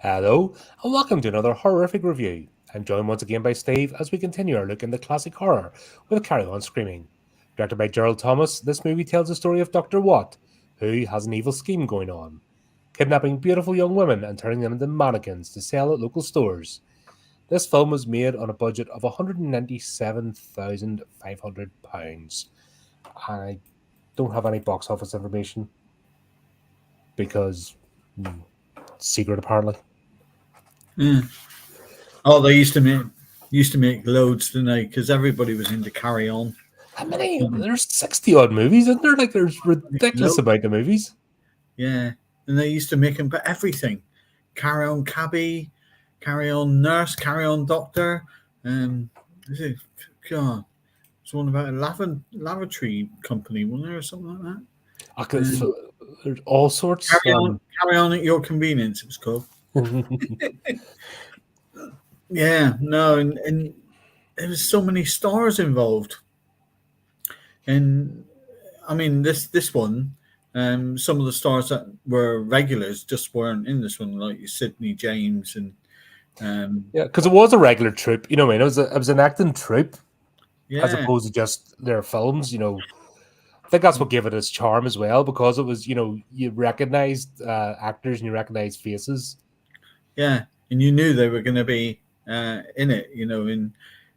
Hello, and welcome to another horrific review. I'm joined once again by Steve as we continue our look into classic horror with Carry On Screaming. Directed by Gerald Thomas, this movie tells the story of Dr. Watt, who has an evil scheme going on, kidnapping beautiful young women and turning them into mannequins to sell at local stores. This film was made on a budget of £197,500. I don't have any box office information because secret apparently. Oh, they used to make loads, didn't they? Because everybody was into Carry On. How many? There's 60 odd movies, isn't there? Like, there's ridiculous amount of movies. Yeah, and they used to make them, but everything. Carry On Cabbie, Carry On Nurse, Carry On Doctor. God, it's one about a lavatory company, wasn't there, or something like that? There's all sorts. Carry on at your convenience. It was called. Yeah, no, and there was so many stars involved. And I mean, this one, some of the stars that were regulars just weren't in this one, like Sidney James and yeah, because it was a regular troupe. You know what I mean? It was an acting troupe, yeah, as opposed to just their films. You know, I think that's what gave it its charm as well, because it was, you recognized actors and you recognized faces. Yeah, and you knew they were going to be in it.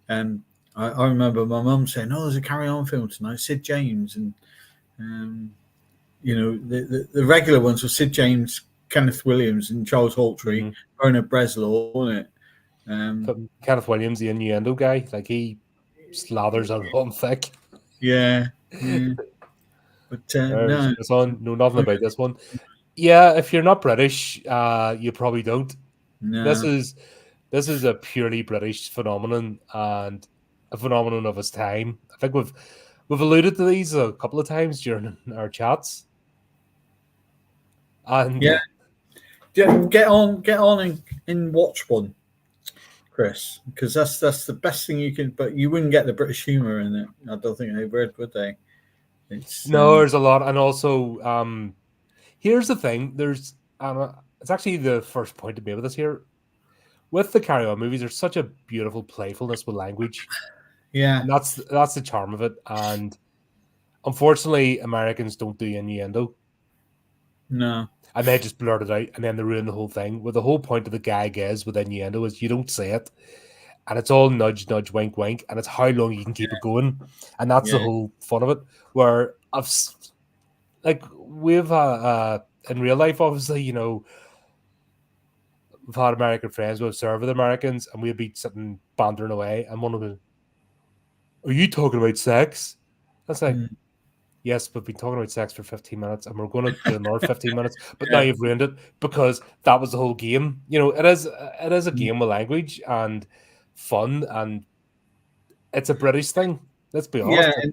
And I remember my mum saying, "Oh, there's a Carry On film tonight, Sid James," and the regular ones were Sid James, Kenneth Williams, and Charles Hawtrey, Bernard Bresslaw, wasn't it? Kenneth Williams, the innuendo guy, like he slathers on thick. Yeah. But no, this one, know nothing about this one. Yeah, if you're not British, you probably don't. No. This is a purely British phenomenon and a phenomenon of its time. I think we've alluded to these a couple of times during our chats. And yeah, get on and watch one, Chris, because that's the best thing you can. But you wouldn't get the British humour in it. I don't think they would they? There's a lot, and also here's the thing. There's it's actually the first point to be with this here. With the Carry On movies, there's such a beautiful playfulness with language. Yeah, and that's the charm of it. And unfortunately, Americans don't do innuendo. No, and they just blurt it out, and then they ruin the whole thing. Where the whole point of the gag is with innuendo is you don't say it, and it's all nudge, nudge, wink, wink, and it's how long you can keep it going, and that's the whole fun of it. Where we've in real life, obviously, we've had American friends who have served with Americans, and we'd be sitting bantering away, and one of them, "Are you talking about sex?" That's like, yes, we've been talking about sex for 15 minutes, and we're going to do another 15 minutes, but now you've ruined it, because that was the whole game. It is a game with language and fun, and it's a British thing. Let's be honest. Yeah,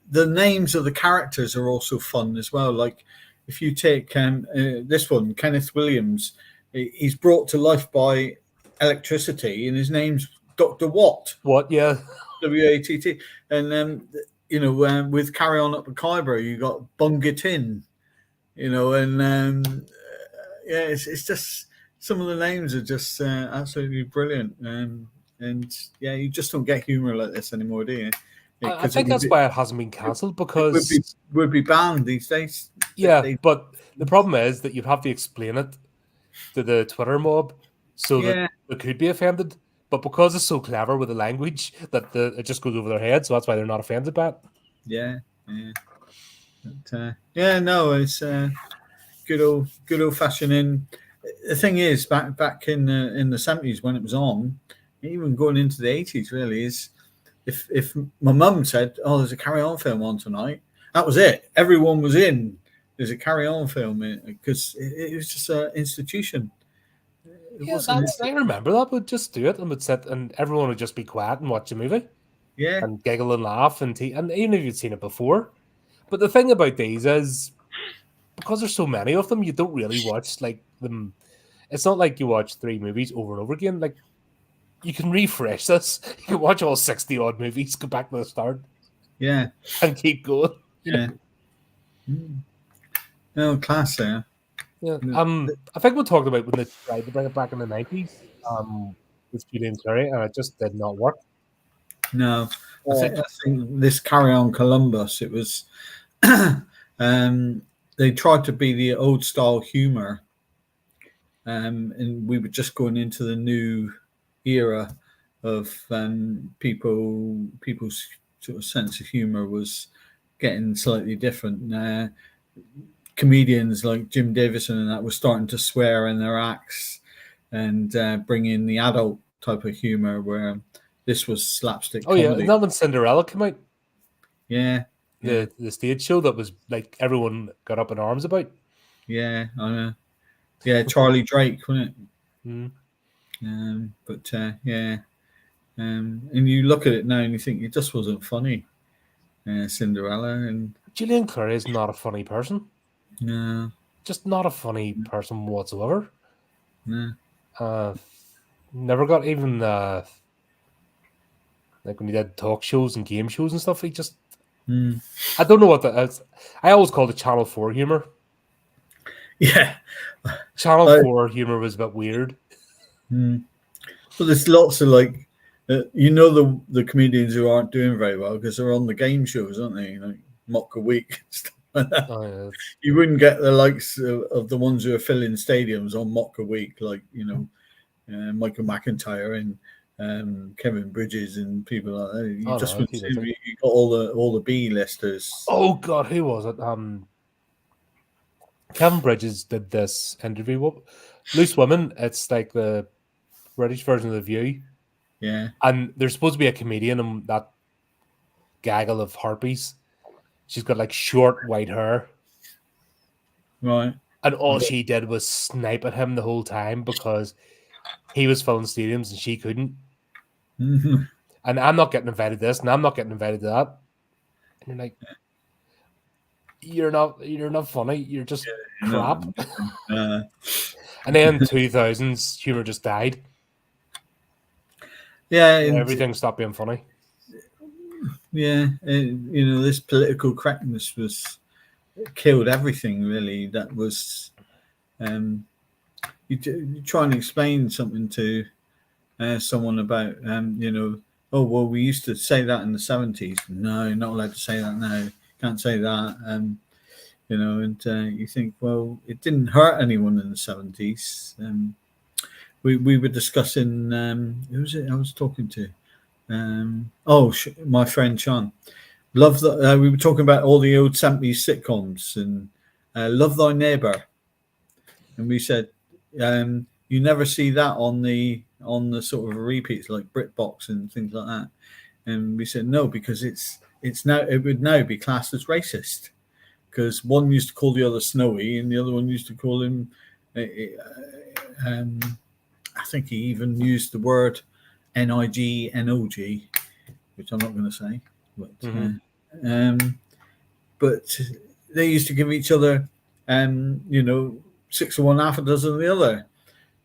the names of the characters are also fun as well. Like if you take this one, Kenneth Williams, he's brought to life by electricity, and his name's Dr. Watt. What? Yeah. W-A-T-T. And with Carry On Up the Khyber, you got Bungatin, and it's just some of the names are just absolutely brilliant. And you just don't get humor like this anymore, do you? I think that's why it hasn't been cancelled, because it would be banned these days. Yeah, but the problem is that you'd have to explain it to the Twitter mob so that they could be offended. But because it's so clever with the language that it just goes over their head, so that's why they're not offended by it. Yeah. But, it's good old fashioned. And the thing is, back in the 70s when it was on, even going into the 80s, really is. If my mum said, "Oh, there's a Carry On film on tonight," that was it. Everyone was in. There's a Carry On film because it was just an institution. I remember that. We'd just do it, and we'd sit, and everyone would just be quiet and watch a movie. Yeah, and giggle and laugh, and even if you'd seen it before. But the thing about these is, because there's so many of them, you don't really watch them. It's not like you watch 3 movies over and over again. Like, you can refresh this. You can watch all 60 odd movies, go back to the start, and keep going. Yeah. No, class there. Yeah. I think we talked about when they tried to bring it back in the 90s. With Julian Curry, and it just did not work. No, I think this Carry On Columbus, it was they tried to be the old style humor, and we were just going into the new era of people's sort of sense of humor was getting slightly different. Comedians like Jim Davison and that were starting to swear in their acts and bring in the adult type of humor where this was slapstick comedy. Yeah, and that when Cinderella came out. Yeah. The stage show that was like everyone got up in arms about. Yeah, I know. Yeah, Charlie Drake, wasn't it? And you look at it now and you think it just wasn't funny. Cinderella and Julian Curry is not a funny person. No, just not a funny person whatsoever. No. Never got even like when he did talk shows and game shows and stuff. He just I don't know what that is. I always called it Channel 4 humor. Yeah, Channel 4 humor was a bit weird. But there's lots of like, the comedians who aren't doing very well because they're on the game shows, aren't they? Like Mock a Week and stuff like that. Yeah. You wouldn't get the likes of the ones who are filling stadiums on Mock a Week, like Michael McIntyre and Kevin Bridges and people like that. You got all the B-listers. Oh God, who was it? Kevin Bridges did this interview. Loose Women. It's like the British version of The View. Yeah. And there's supposed to be a comedian in that gaggle of harpies. She's got like short white hair. Right. And all she did was snipe at him the whole time because he was filling stadiums and she couldn't. Mm-hmm. And I'm not getting invited to this and I'm not getting invited to that. And you're like, you're not funny. You're just crap. And then 2000s humor just died. Yeah, everything stopped being funny. Yeah, this political correctness killed everything really. That was you try and explain something to someone about oh well, we used to say that in the 70s. No, you're not allowed to say that now. Can't say that. And you think, well, it didn't hurt anyone in the 70s. We were discussing who was it I was talking to? My friend Sean. Love that. We were talking about all the old 70s sitcoms and Love Thy Neighbor, and we said you never see that on the sort of repeats like BritBox and things like that. And we said no, because it would now be classed as racist, because one used to call the other Snowy and the other one used to call him I think he even used the word NIG, which I'm not going to say. But they used to give each other, 6 of one, half a dozen of the other.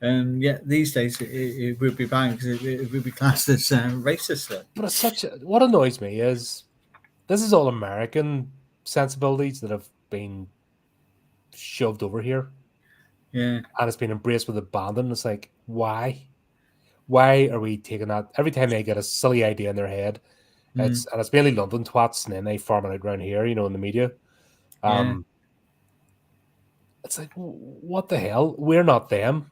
And yet these days it would be banned because it would be classed as racist. But it's what annoys me is this is all American sensibilities that have been shoved over here. Yeah. And it's been embraced with abandon. It's like, why? Why are we taking that? Every time they get a silly idea in their head, it's mainly London twats, and then they farm it out around here, in the media. It's like, what the hell? We're not them.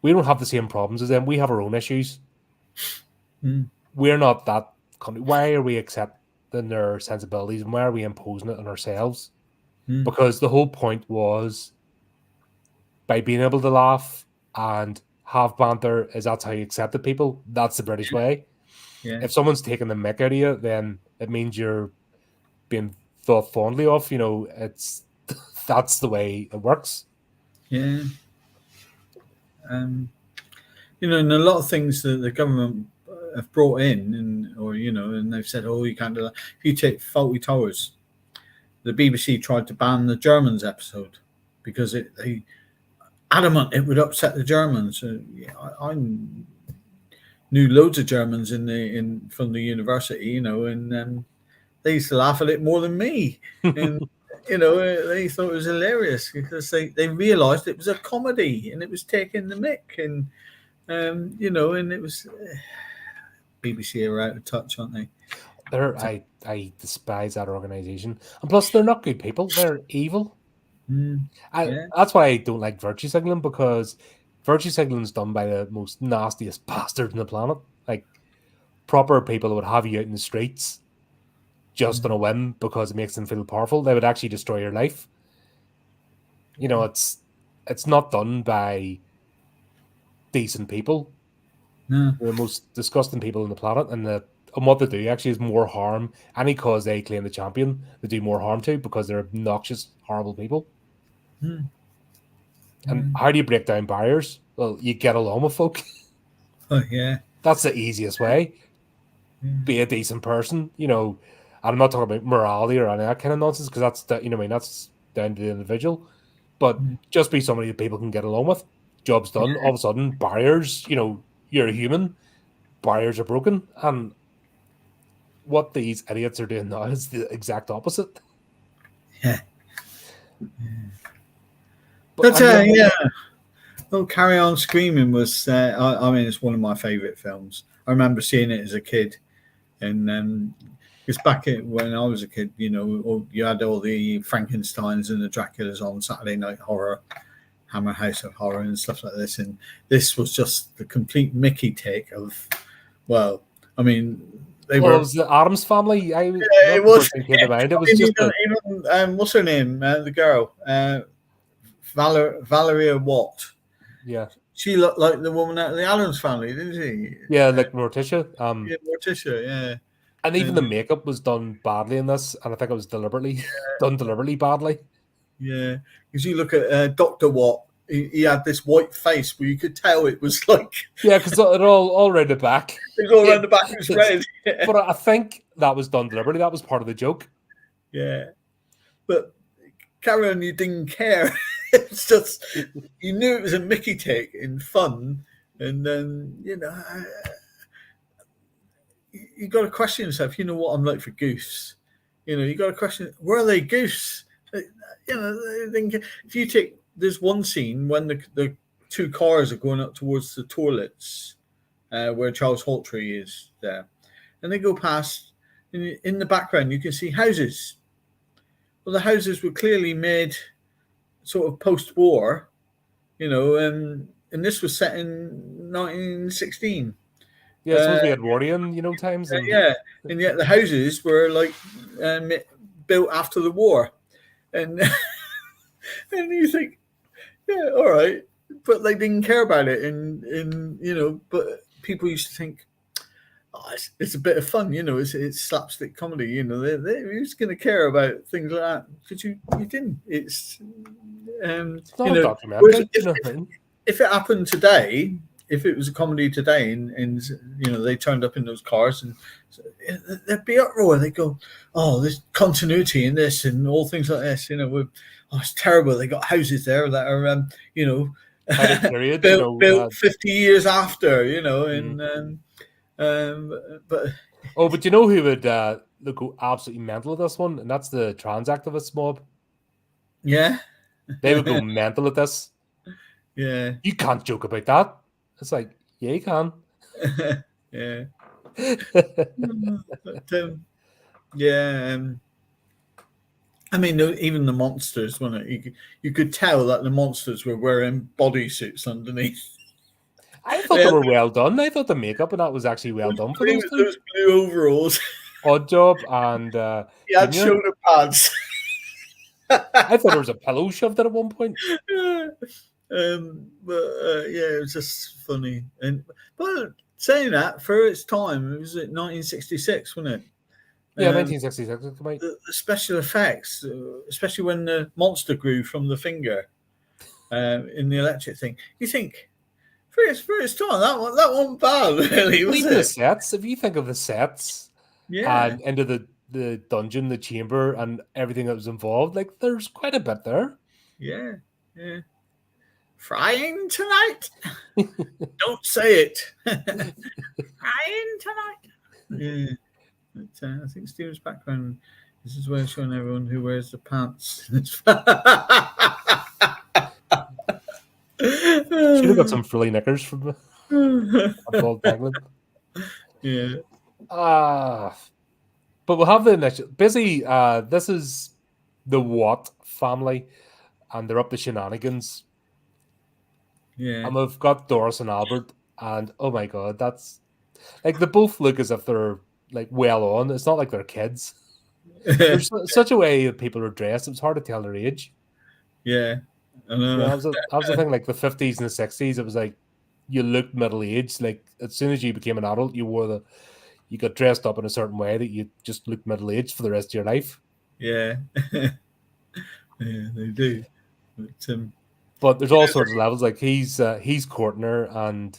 We don't have the same problems as them. We have our own issues. We're not that country. Why are we accepting their sensibilities, and why are we imposing it on ourselves? Because the whole point was, by being able to laugh and have banter, that's how you accepted people. That's the British way. Yeah. If someone's taking the mick out of you, then it means you're being thought fondly of. That's the way it works. Yeah. And a lot of things that the government have brought in, and they've said, oh, you can't do that. If you take Faulty Towers, the BBC tried to ban the Germans episode because they adamant it would upset the Germans. I knew loads of Germans from the university, and they used to laugh at it more than me. And they thought it was hilarious because they realised it was a comedy and it was taking the mick, and and it was BBC are out of touch, aren't they? I despise that organization, and plus they're not good people. They're evil. Yeah. That's why I don't like virtue signaling, because virtue signaling is done by the most nastiest bastards on the planet. Like proper people would have you out in the streets just on a whim because it makes them feel powerful. They would actually destroy your life. It's not done by decent people. No. They're the most disgusting people on the planet, and what they do actually is more harm. Any cause they claim to champion, they do more harm to because they're obnoxious, horrible people. And how do you break down barriers? Well, you get along with folk. Oh yeah. That's the easiest way. Be a decent person, And I'm not talking about morality or any of that kind of nonsense, because that's that's down to the individual. But just be somebody that people can get along with. Job's done. All of a sudden, barriers. You're a human. Barriers are broken, and what these idiots are doing now is the exact opposite. Yeah. But yeah. Oh, Carry On Screaming was. I mean, it's one of my favourite films. I remember seeing it as a kid, and because back when I was a kid, you had all the Frankensteins and the Draculas on Saturday Night Horror, Hammer House of Horror, and stuff like this. And this was just the complete Mickey take of. Well, I mean, it was the Addams Family. It was. It was just even what's her name? The girl, Valeria Watt. Yeah, she looked like the woman out of the Addams Family, didn't she? Yeah, like Morticia. Morticia. Yeah. And even the makeup was done badly in this, and I think it was deliberately done deliberately badly. Yeah, because you look at Dr. Watt, he had this white face where you could tell it was like because it all around the back. It's all around the back. It's red. But I think that was done deliberately. That was part of the joke. Yeah, but Karen, you didn't care. It's just you knew it was a Mickey take in fun, and then you got to question yourself. You know what I'm like for goose. You got to question: were they goose? If you take there's one scene when the two cars are going up towards the toilets, where Charles Hawtrey is there, and they go past. In the background, you can see houses. Well, the houses were clearly made sort of post-war, and this was set in 1916. Yeah, it's supposed to be Edwardian, times. And... and yet the houses were like built after the war, and and you think, yeah, all right, but they didn't care about it, but people used to think, oh, it's a bit of fun, it's slapstick comedy, who's going to care about things like that? Because you didn't. It's not a documentary. If it happened today, if it was a comedy today, and they turned up in those cars, and there'd be uproar. They go, oh, there's continuity in this, and all things like this. It's terrible. They got houses there that are, period, built 50 years after, but you know who would go absolutely mental at this one, and that's the trans activist mob. Yeah, they would go mental at this. Yeah, you can't joke about that. It's like, yeah, you can. Yeah. I mean, even the monsters, you could tell that the monsters were wearing bodysuits underneath. I thought they were well done. I thought the makeup and that was actually well done for those two. Those blue overalls. Odd Job and he had shoulder pads. I thought there was a pillow shoved in at one point. It was just funny. But saying that, for its time, it was at 1966, wasn't it? Yeah, 1966. The special effects, especially when the monster grew from the finger in the electric thing, you think for its time that wasn't bad, really. Was even it? The sets, if you think of the sets, and into the dungeon, the chamber, and everything that was involved, like there's quite a bit there. Yeah. Frying tonight? Don't say it. Frying tonight. Yeah. But, I think Steven's background This is where showing everyone who wears the pants. Should have got some frilly knickers from Paul Tagland. Yeah. But we'll have the initial. Basically, this is the Watt family, and they're up to shenanigans. Yeah. And we've got Doris and Albert, and oh my god, that's like they both look as if they're like well on. It's not like they're kids. There's such a way that people are dressed. It's hard to tell their age. Yeah. I know. Yeah, that was the thing. Like the 50s and the 60s, it was like you looked middle aged. Like as soon as you became an adult, you got dressed up in a certain way that you just looked middle aged for the rest of your life. Yeah. Yeah, they do. But there's all sorts of levels. Like he's courting her, and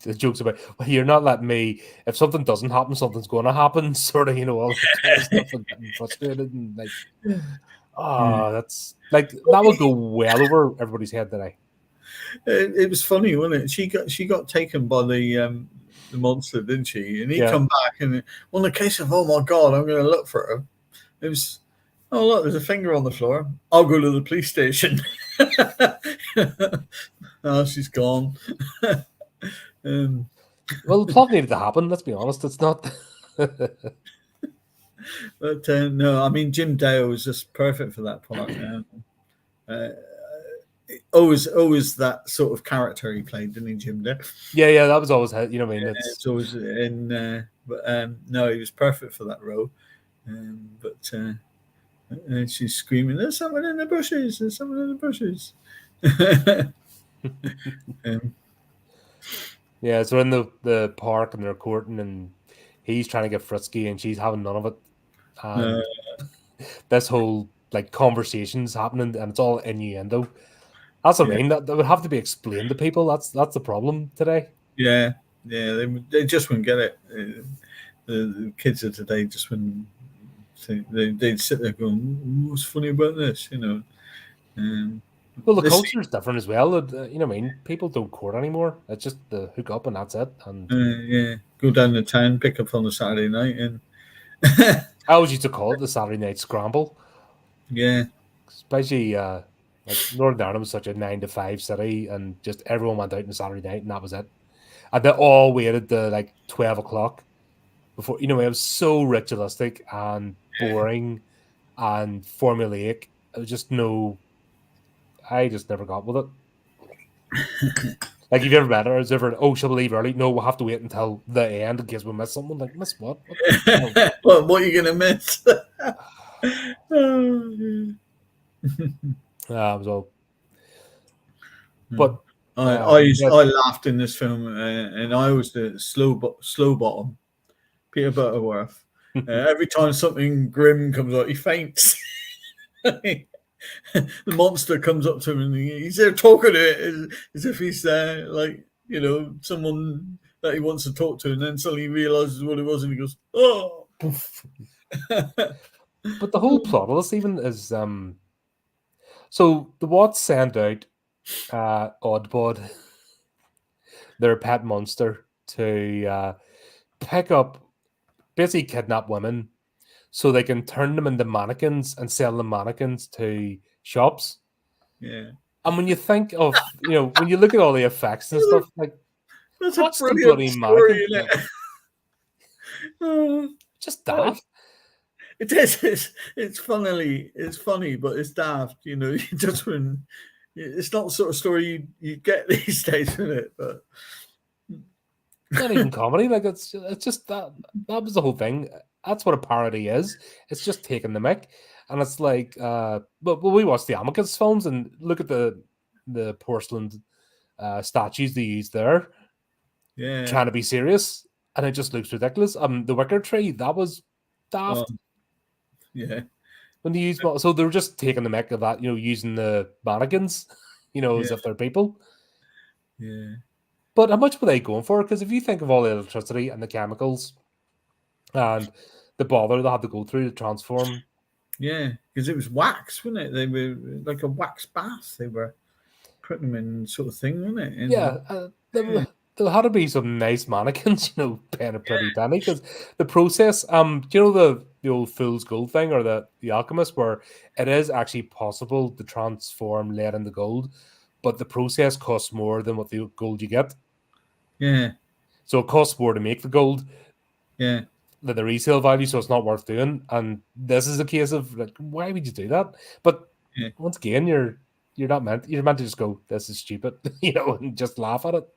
the jokes about, well, you're not letting me. If something doesn't happen, something's going to happen. Sort of, all that kind of stuff, and getting frustrated and like, that's like that would go well over everybody's head today. It was funny, wasn't it? She got taken by the monster, didn't she? And he come back and on the case of, oh my god, I'm going to look for her. It was, oh look, there's a finger on the floor. I'll go to the police station. Oh, she's gone. Well, the plot needed to happen. Let's be honest. It's not. But no, I mean Jim Dale was just perfect for that part. Always that sort of character he played, didn't he, Jim Dale? Yeah, that was always, I mean, it's always in. But no, he was perfect for that role. But she's screaming, "There's someone in the bushes! There's someone in the bushes!" Yeah, so in the park and they're courting, and he's trying to get frisky, and she's having none of it. And this whole like conversations happening, and it's all innuendo. That's what I mean. That would have to be explained to people. That's the problem today. Yeah, they just wouldn't get it. The kids of today just wouldn't. They'd sit there going, "What's funny about this?" Well, the culture is different as well. What I mean? People don't court anymore. It's just the hook up and that's it. And go down to town, pick up on the Saturday night, and I always used to call it the Saturday night scramble. Yeah, especially like Northern Ireland was such a 9 to 5 city, and just everyone went out on Saturday night, and that was it. And they all waited to like 12 o'clock before. It was so ritualistic and boring and formulaic. It was just no. I just never got with it. Like, you've ever met her? Is ever, oh, shall we leave early? No, we'll have to wait until the end in case we miss someone. Like, miss what? Well, what are you going to miss? It was all. But I laughed in this film, and I was the slow bottom, Peter Butterworth. Every time something grim comes out, he faints. The monster comes up to him and he's there talking to it as if he's like, someone that he wants to talk to, and then suddenly he realizes what it was and he goes, oh. But the whole plot of this even is so the Watts send out Oddbod, their pet monster, to pick up, basically kidnap women so they can turn them into mannequins and sell the mannequins to shops. Yeah. And when you think of, when you look at all the effects and stuff, like, that's what's the bloody story, mannequin? Just daft. It is. It's funny, but it's daft. You just when it's not the sort of story you get these days, isn't it? But not even comedy. Like it's just that was the whole thing. That's what a parody is. It's just taking the mick, and it's like, but we watch the Amicus films and look at the porcelain statues they use there. Yeah, trying to be serious, and it just looks ridiculous. The Wicker Tree, that was daft. Yeah, when they use, so they were just taking the mick of that, using the mannequins, as if they're people. Yeah. But how much were they going for? Because if you think of all the electricity and the chemicals and the bother they had to go through to transform. Yeah, because it was wax, wasn't it? They were like a wax bath. They were putting them in, sort of thing, wasn't it? And, there had to be some nice mannequins, paying a pretty penny because the process. Do you know the old fool's gold thing or the alchemist, where it is actually possible to transform lead into gold, but the process costs more than what the gold you get. Yeah, So it costs more to make the gold yeah, than the resale value, so it's not worth doing. And this is a case of like, why would you do that? But yeah. once again, you're meant to just go, this is stupid, and just laugh at it.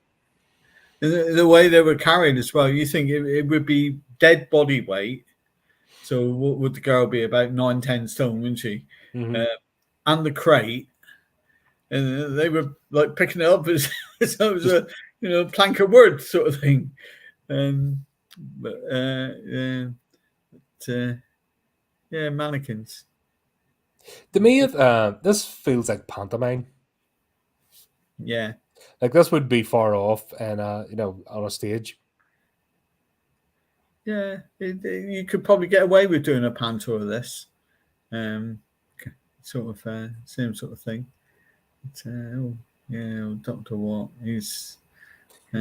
And the way they were carried as well, you think it would be dead body weight. So what would the girl be, about 9-10 stone, wouldn't she? Mm-hmm. And the crate, and they were like picking it up as it was Just a plank of wood sort of thing. But yeah, mannequins. to me, this feels like pantomime. Yeah, Like this would be far off and on a stage. yeah. You could probably get away with doing a panto of this, um, sort of same sort of thing. But, yeah, Doctor Watt. He's. I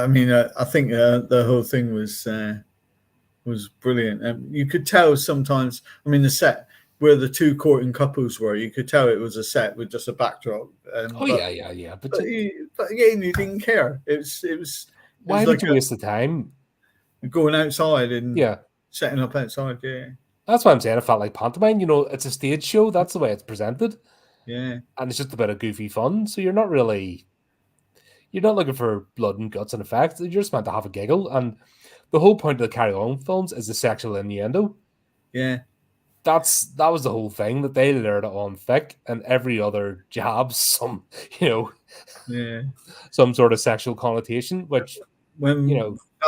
mean, I think the whole thing was brilliant. You could tell sometimes. I mean, the set where the two courting couples were, you could tell it was a set with just a backdrop. Oh yeah. But But again, you didn't care. It was why like would you waste the time? going outside and Yeah, setting up outside. Yeah, that's what I'm saying. It felt like pantomime. It's a stage show. That's the way it's presented, yeah, and it's just a bit of goofy fun. So you're not looking for blood and guts and effects. You're just meant to have a giggle. And the whole point of the Carry On films is the sexual innuendo. yeah, That was the whole thing, that they layered it on thick, and every other jab yeah. some sort of sexual connotation, which When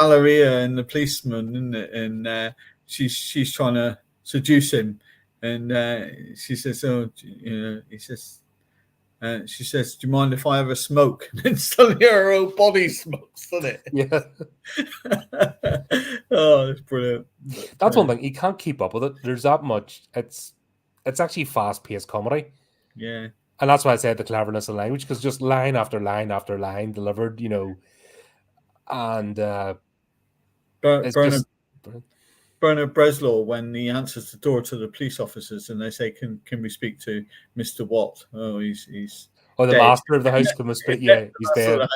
Valeria and the policeman, isn't it? And she's trying to seduce him, and she says, "Oh, he says." She says, "Do you mind if I have a smoke?" And suddenly her whole body smokes, doesn't it? yeah, Oh, it's brilliant. that's one thing, you can't keep up with it. There's that much. It's actually fast paced comedy, Yeah, and that's why I said the cleverness of language, because just line after line after line delivered, and it's Bernard just Bernard Bresslaw, when he answers the door to the police officers and they say, "Can we speak to Mr. Watt?" Oh, he's or the dead. master of the house can speak. Yeah, he's dead,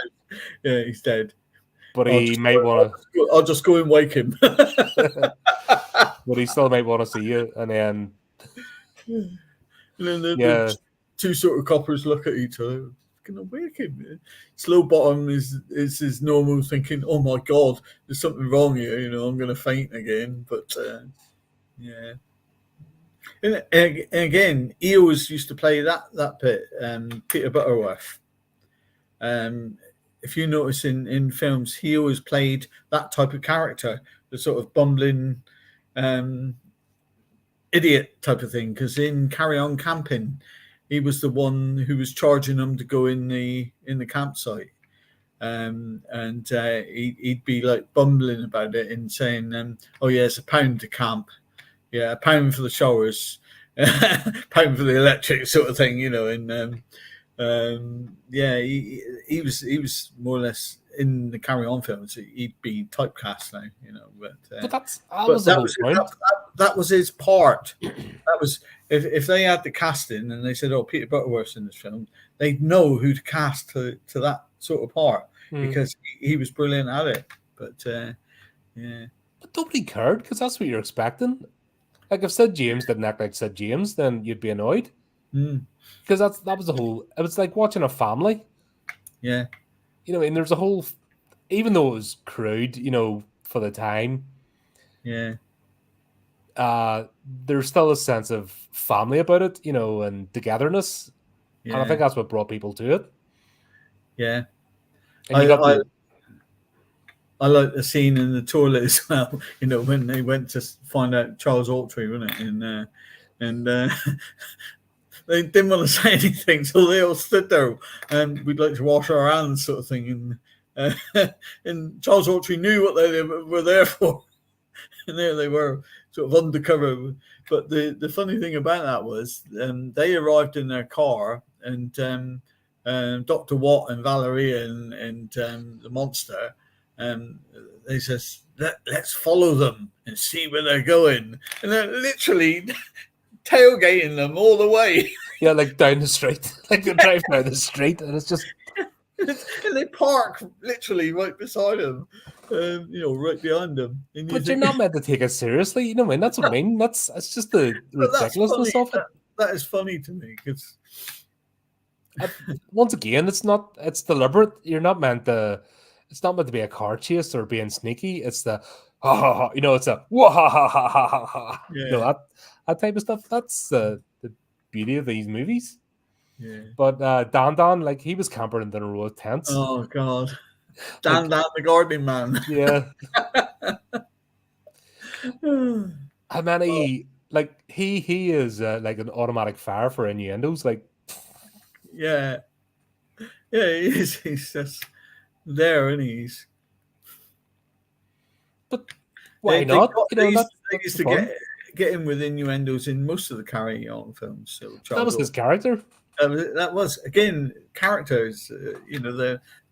Yeah, he's dead. but he might want I'll just go and wake him. to. But he still might want to see you, and then And then yeah, the two sort of coppers look at each other. Gonna wake him. Slow bottom is his normal thinking. Oh my god, there's something wrong here. I'm gonna faint again. But yeah. And again, he always used to play that bit. Peter Butterworth. If you notice in films, he always played that type of character, the sort of bumbling idiot type of thing. Because in Carry On Camping, he was the one who was charging them to go in the campsite, and he'd be like bumbling about it and saying, "Oh yeah, it's £1 to camp, yeah, £1 for the showers, £1 for the electric," sort of thing, And yeah, he was more or less in the Carry On films. He'd be typecast now, but that was the whole point. That was his part. That was if they had the casting and they said, "Oh, Peter Butterworth's in this film," they'd know who to cast to that sort of part because he was brilliant at it. But yeah, But nobody cared, because that's what you're expecting. Like if Sid James didn't act like Sid James, then you'd be annoyed. Because that was the whole. It was like watching a family. yeah, And there's a whole. Even though it was crude, for the time. yeah. There's still a sense of family about it, and togetherness, Yeah. and I think that's what brought people to it. Yeah, And you got I like the scene in the toilet as well. When they went to find out Charles Autry, wasn't it? And they didn't want to say anything, so they all stood there and we'd like to wash our hands, sort of thing. And Charles Autry knew what they were there for, and there they were, sort of undercover. But the funny thing about that was they arrived in their car Dr. Watt and Valeria and the monster, they says, let's follow them and see where they're going. And they're literally tailgating them all the way. Yeah, like down the street. Like they drive down the street and it's just... And they park literally right beside them, right behind them. And but you're not meant to take it seriously. You know what I mean? That's what I mean. It's just the ridiculousness of it. That is funny to me because... once again, it's deliberate. You're not meant to... It's not meant to be a car chase or being sneaky. It's the... Ha, ha, ha, it's a... Wah, ha, ha, ha, ha, ha, ha. Yeah. That type of stuff. That's the beauty of these movies. Yeah. But Dan, like, he was camping in a row of tents. Oh God, Dan, the gardening man. Yeah. How many? Like he is like an automatic fire for innuendos. Like, yeah, he's just there, and he's. But why not? They used to get him with innuendos in most of the Carry On films. So that was his character. That was again characters.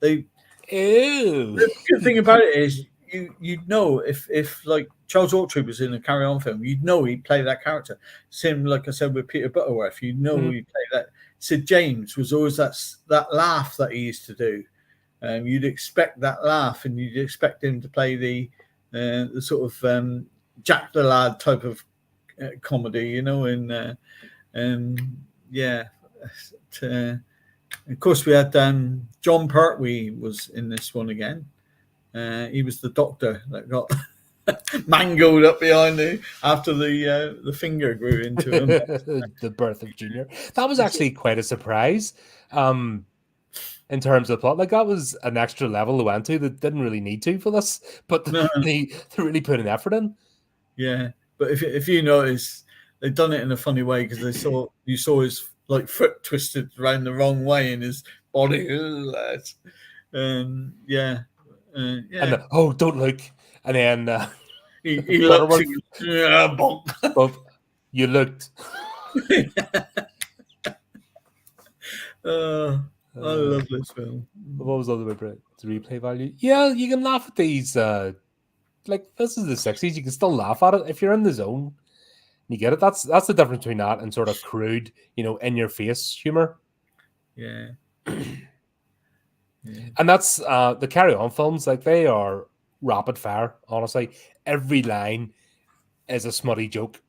They. Ew. The good thing about it is you'd know if like Charles Hawtrey was in a Carry On film, you'd know he'd play that character. Same like I said with Peter Butterworth, you'd know he'd play that. Sid James was always that laugh that he used to do. You'd expect that laugh, and you'd expect him to play the sort of Jack the Lad type of comedy, yeah. Of course, we had John Pertwee was in this one again. He was the doctor that got mangled up behind after the finger grew into him. The birth of Junior. That was actually quite a surprise. In terms of plot, like that was an extra level they went to that didn't really need to for this, but they really put an effort in. Yeah, but if you notice, they've done it in a funny way because you saw his like foot twisted around the wrong way in his body. Yeah. And don't look. And then he looked. But you looked. I love this film. What was the other way about it? The replay value? Yeah, you can laugh at these. Like this is the 60s. You can still laugh at it if you're in the zone. You get it. That's the difference between that and sort of crude, in your face humor. Yeah. And that's the Carry On films. Like they are rapid fire. Honestly, every line is a smutty joke.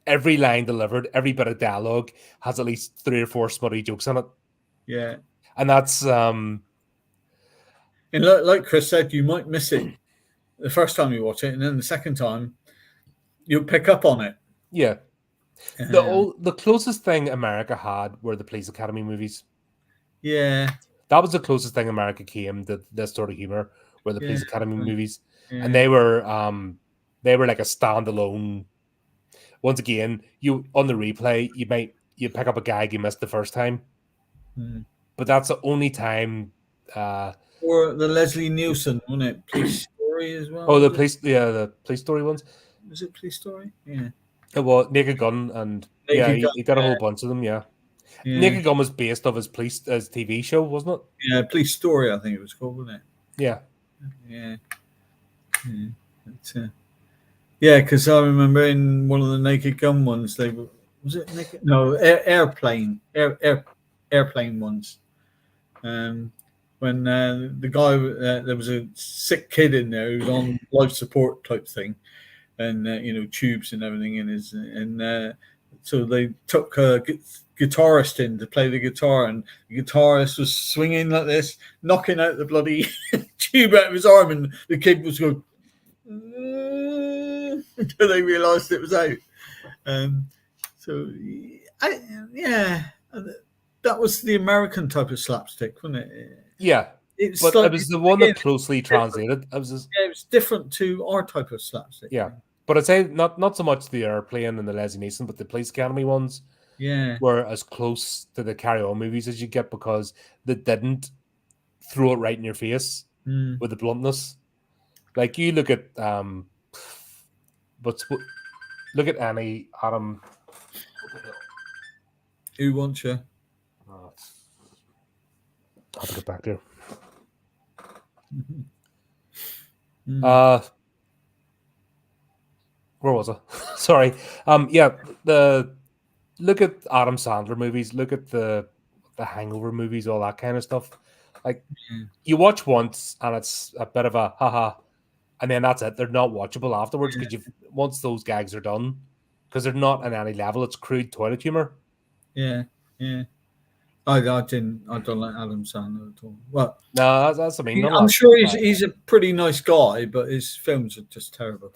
Every line delivered, every bit of dialogue has at least 3 or 4 smutty jokes in it. Yeah. And that's and like Chris said, you might miss it the first time you watch it, and then the second time you'll pick up on it. Yeah. The closest thing America had were the Police Academy movies. Yeah. That was the closest thing America came to this sort of humor, were the Police Academy movies. Yeah. And they were like a standalone. Once again, you on the replay, you pick up a gag you missed the first time. But that's the only time. Or the Leslie Nielsen, wasn't it? Police Story as well. Oh, the police story ones. Was it Police Story? Yeah. Well, Naked Gun and he got a whole bunch of them. Yeah. Naked Gun was based off his TV show, wasn't it? Yeah, Police Story, I think it was called, wasn't it? Yeah. Yeah. Yeah, because I remember in one of the Naked Gun ones, was it Naked? No, airplane ones. When the guy, there was a sick kid in there who was on life support type thing, and tubes and everything in his, and so they took a guitarist in to play the guitar, and the guitarist was swinging like this, knocking out the bloody tube out of his arm, and the kid was going until they realised it was out. That was the American type of slapstick, wasn't it? Yeah, it was the one that closely translated. It was different to our type of slapstick. Yeah, but I'd say not so much the Airplane and the Leslie Nielsen, but the Police Academy ones. Yeah, were as close to the Carry On movies as you get, because they didn't throw it right in your face with the bluntness. Like you look at look at Annie, Adam. Who Wants You? have to get back there. Mm. Where was I? Sorry. Yeah, the look at Adam Sandler movies, look at the Hangover movies, all that kind of stuff. Like you watch once and it's a bit of a haha, and then that's it. They're not watchable afterwards because you've once those gags are done, because they're not on any level. It's crude toilet humor. Yeah, yeah. I don't like Adam Sandler at all. Well, No, that's I mean, none of I'm that's sure bad. he's a pretty nice guy, but his films are just terrible.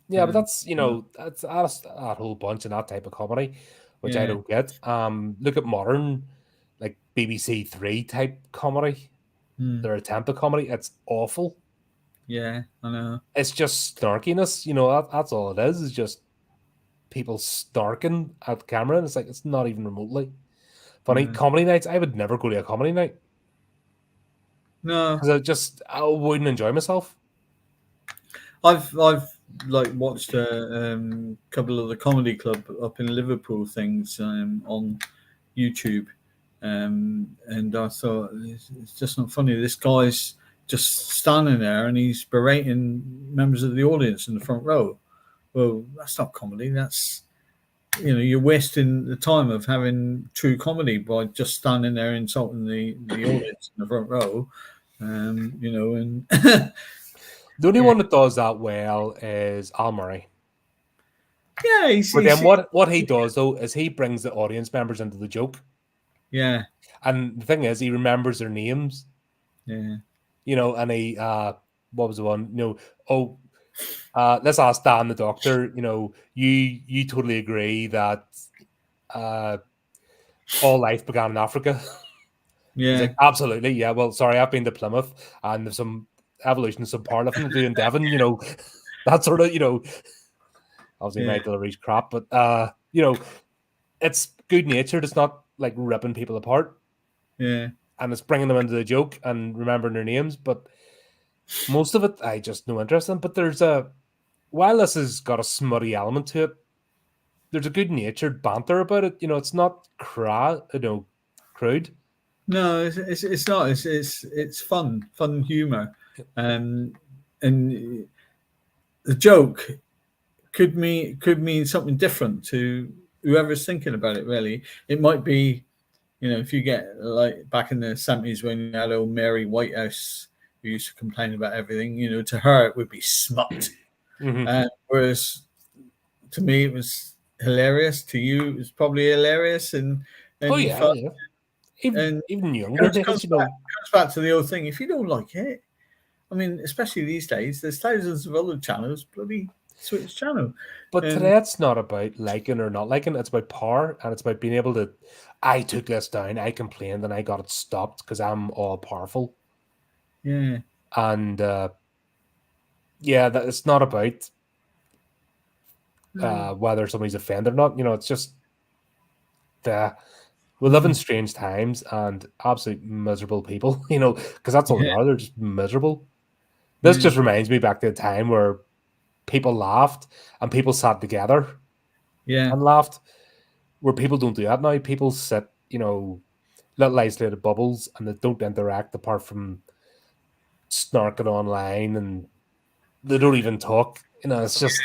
Yeah, but that's that's that whole bunch of that type of comedy, which I Yeah. don't get. Look at modern, like BBC Three type comedy. Mm. Their attempt at comedy, it's awful. Yeah, I know. It's just snarkiness, that's all it is just people snarking at camera, and it's like it's not even remotely funny. Yeah. Comedy nights, I would never go to a comedy night No, because I wouldn't enjoy myself. I've like watched a couple of the comedy club up in Liverpool things on YouTube, and I thought it's just not funny. This guy's just standing there and he's berating members of the audience in the front row. Well, that's not comedy. That's you're wasting the time of having true comedy by just standing there insulting the audience in the front row. And The only one that does that well is Al Murray. yeah, But then what he does though is he brings the audience members into the joke. Yeah. And the thing is, he remembers their names. Yeah. And he what was the one? Let's ask Dan the doctor. You totally agree that all life began in Africa? Yeah. He's like, absolutely, yeah. Well, sorry, I've been to Plymouth, and there's some evolution, some powerlifting to do in Devon. That sort of, obviously my delivery's crap, but it's good natured. It's not like ripping people apart. Yeah. And it's bringing them into the joke and remembering their names, but most of it I just no interest in. But while this has got a smutty element to it, there's a good natured banter about it. It's not crude. No, it's not. It's fun humor, and the joke could mean something different to whoever's thinking about it. Really, it might be, if you get like back in the 70s when you had old Mary Whitehouse who used to complain about everything. To her it would be smut, whereas to me it was hilarious. To you, it was probably hilarious, and you felt. Yeah. Even younger it comes back to the old thing. If you don't like it, I mean, especially these days, there's thousands of other channels. Bloody switch channel. But today it's not about liking or not liking. It's about power, and it's about being able to. I took this down. I complained, and I got it stopped because I'm all powerful. Yeah. And that it's not about whether somebody's offended or not. It's just we live in strange times and absolute miserable people, because that's all they are. They're just miserable. This just reminds me back to a time where people laughed and people sat together and laughed, where people don't do that now. People sit, little isolated bubbles, and they don't interact apart from snarking online, and they don't even talk. It's just...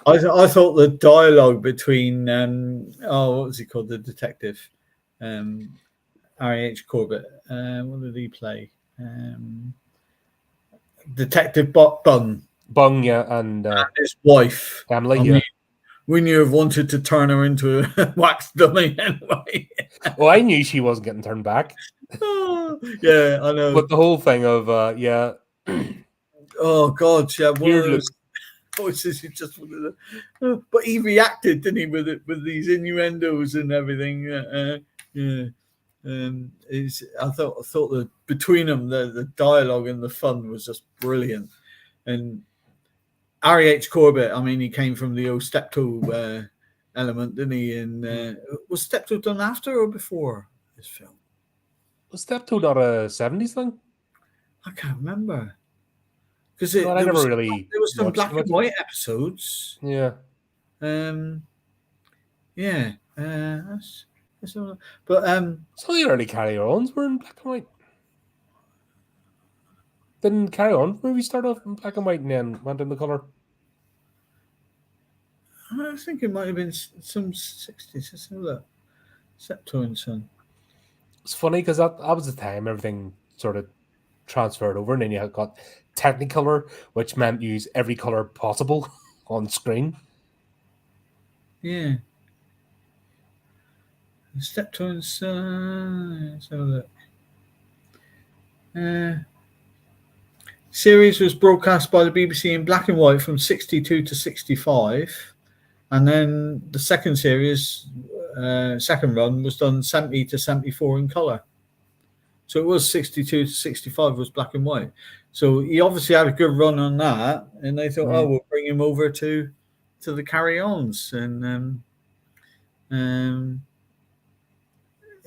I thought the dialogue between what was he called, the detective, R.H. Corbett. What did he play? Detective Bung. Bung, yeah, and his wife, Emily. Wouldn't you have wanted to turn her into a wax dummy anyway? Well, I knew she wasn't getting turned back. Yeah, I know. But the whole thing of oh God, yeah, one of those voices you just wanted to, but he reacted, didn't he, with it, with these innuendos and everything. I thought that between them, the dialogue and the fun was just brilliant. And R.H. Corbett, I mean, he came from the old Steptoe element, didn't he? And was Steptoe done after or before this film? Was Steptoe not a 70s thing? I can't remember. Because there was some black and white episodes. Yeah. That's But some of the early Carry Ons were in black and white. Didn't Carry On movie start off in black and white and then went into colour? I think it might have been some 60s. Let's have a look. Septo and Son. It's funny because that was the time everything sort of transferred over, and then you got Technicolor, which meant use every colour possible on screen. Yeah. Steptoe and Son. Let's have a look. Series was broadcast by the BBC in black and white from 62 to 65. And then the second series, second run, was done 70 to 74 in colour. So it was 62 to 65 was black and white. So he obviously had a good run on that. And they thought, we'll bring him over to the Carry-Ons. And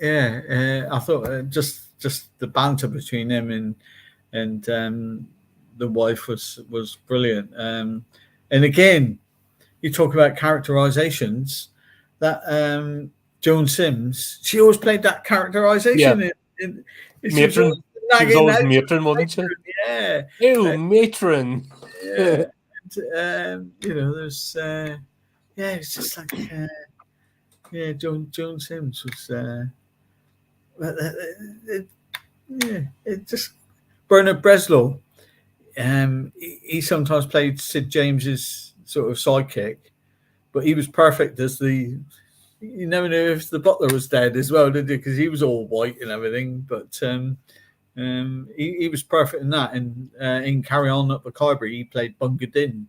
I thought just the banter between him and the wife was brilliant. And again, you talk about characterizations. That Joan Sims, she always played that characterization. Matron. She was always matron, wasn't she? Yeah. Ew, matron. Yeah. And, there's it's just like Joan Sims was. It just Bernard Breslow. He sometimes played Sid James's sort of sidekick, but he was perfect as the. You never knew if the butler was dead as well, did you? Because he was all white and everything. But he was perfect in that. And in Carry On Up the Carberry, he played Bunga Din.